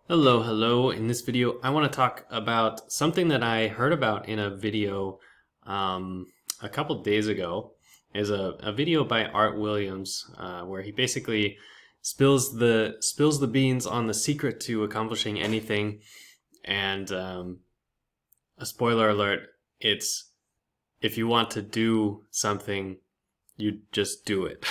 Hello, hello. In this video, I want to talk about something that I heard about in a video a couple days ago. Is a video by Art Williams where he basically spills the beans on the secret to accomplishing anything. And a spoiler alert: it's if you want to do something, you just do it.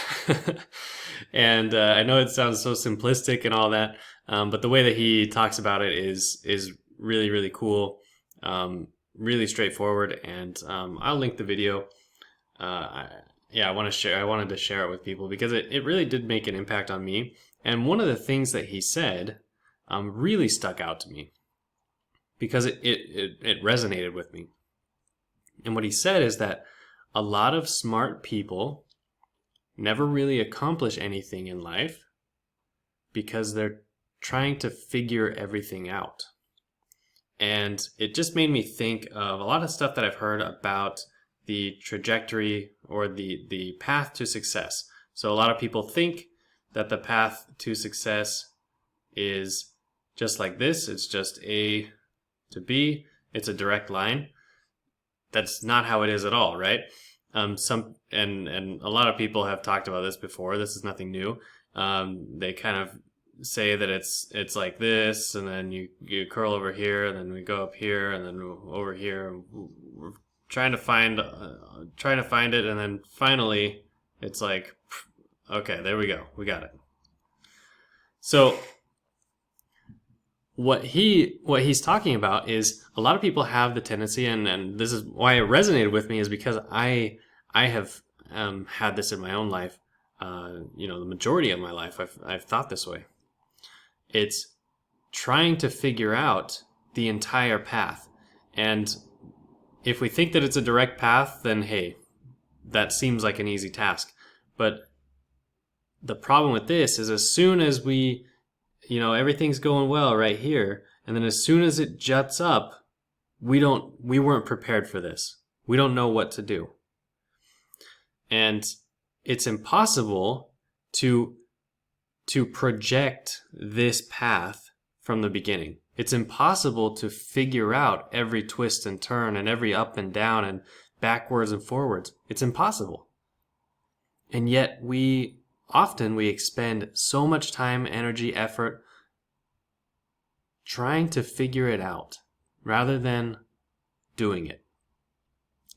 And I know it sounds so simplistic and all that, but the way that he talks about it is really really cool, really straightforward. And I'll link the video. Yeah, I wanted to share it with people because it really did make an impact on me. And one of the things that he said really stuck out to me because it resonated with me. And what he said is that a lot of smart people never really accomplish anything in life because they're trying to figure everything out. And it just made me think of a lot of stuff that I've heard about the trajectory or the path to success. So a lot of people think that the path to success is just like this. It's just A to B. It's a direct line. That's not how it is at all, right? And a lot of people have talked about this before. This is nothing new. They kind of say that it's like this, and then you curl over here, and then we go up here, and then over here. We're trying to find it, and then finally it's like, okay, there we go, we got it. So what he's talking about is a lot of people have the tendency, and this is why it resonated with me, is because I have had this in my own life. The majority of my life I've thought this way. It's trying to figure out the entire path. And if we think that it's a direct path, then hey, that seems like an easy task. But the problem with this is as soon as everything's going well right here, and then as soon as it juts up, we weren't prepared for this. We don't know what to do. And it's impossible to project this path from the beginning. It's impossible to figure out every twist and turn and every up and down and backwards and forwards. It's impossible. And yet we expend so much time, energy, effort trying to figure it out rather than doing it.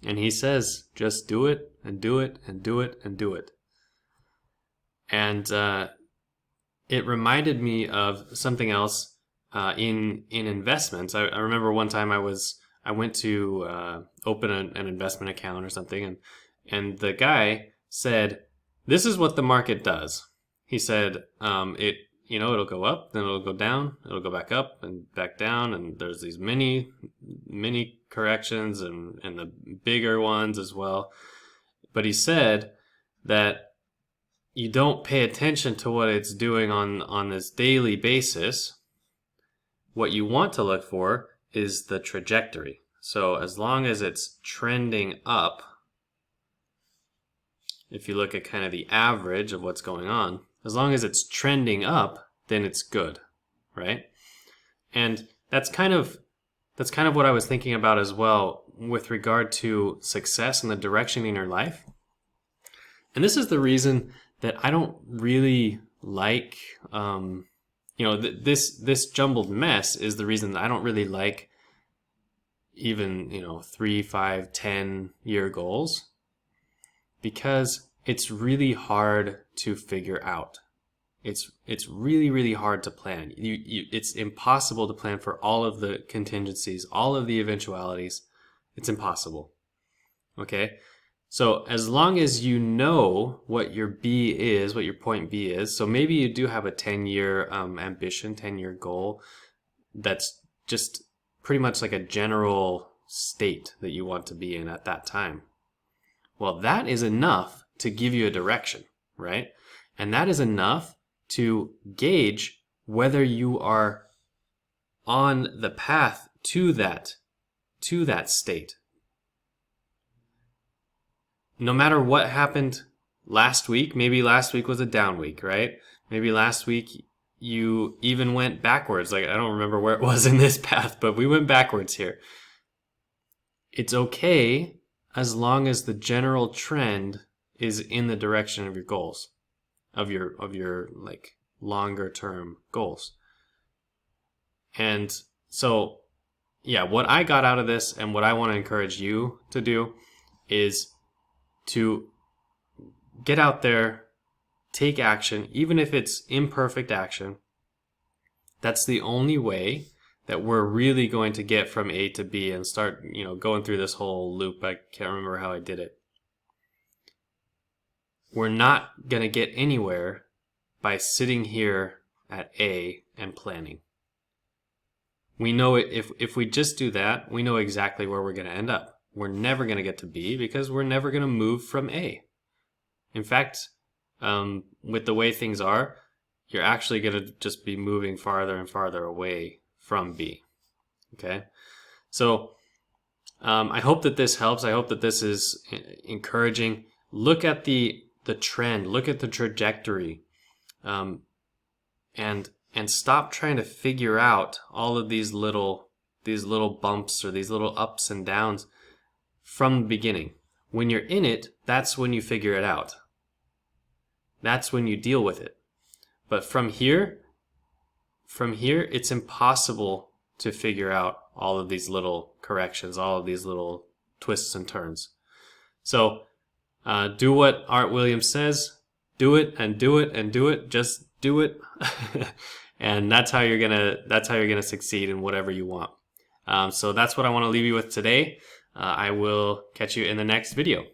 And he says, just do it and do it and do it and do it. And it reminded me of something else in investments. I remember one time I went to open an investment account or something, and the guy said, "This is what the market does." He said, it'll go up, then it'll go down, it'll go back up and back down, and there's these mini corrections and the bigger ones as well. But he said that you don't pay attention to what it's doing on this daily basis. What you want to look for is the trajectory. So as long as it's trending up, if you look at kind of the average of what's going on, as long as it's trending up, then it's good, right? And that's kind of what I was thinking about as well with regard to success and the direction in your life. And this is the reason that I don't really like, this jumbled mess is the reason that I don't really like even, 3, 5, 10-year goals, because it's really hard to figure out. It's really, really hard to plan. It's impossible to plan for all of the contingencies, all of the eventualities. It's impossible. Okay? So as long as you know what your B is, what your point B is, so maybe you do have a 10-year ambition, 10-year goal that's just pretty much like a general state that you want to be in at that time. Well, that is enough to give you a direction, right? And that is enough to gauge whether you are on the path to that state. No matter what happened last week, maybe last week was a down week, right? Maybe last week you even went backwards. Like, I don't remember where it was in this path, but we went backwards here. It's okay as long as the general trend is in the direction of your goals, of your like longer term goals. And so, yeah, what I got out of this and what I want to encourage you to do is to get out there, take action, even if it's imperfect action. That's the only way that we're really going to get from A to B and start, going through this whole loop. I can't remember how I did it. We're not going to get anywhere by sitting here at A and planning. We know if we just do that, we know exactly where we're going to end up. We're never going to get to B because we're never going to move from A. In fact, with the way things are, you're actually going to just be moving farther and farther away from B. Okay? So I hope that this helps. I hope that this is encouraging. Look at the trend. Look at the trajectory. And stop trying to figure out all of these little bumps or these little ups and downs from the beginning. When you're in it, that's when you figure it out. That's when you deal with it. But from here, it's impossible to figure out all of these little corrections, all of these little twists and turns. So do what Art Williams says. Do it and do it and do it. Just do it. And that's how you're gonna succeed in whatever you want. So that's what I want to leave you with today. I will catch you in the next video.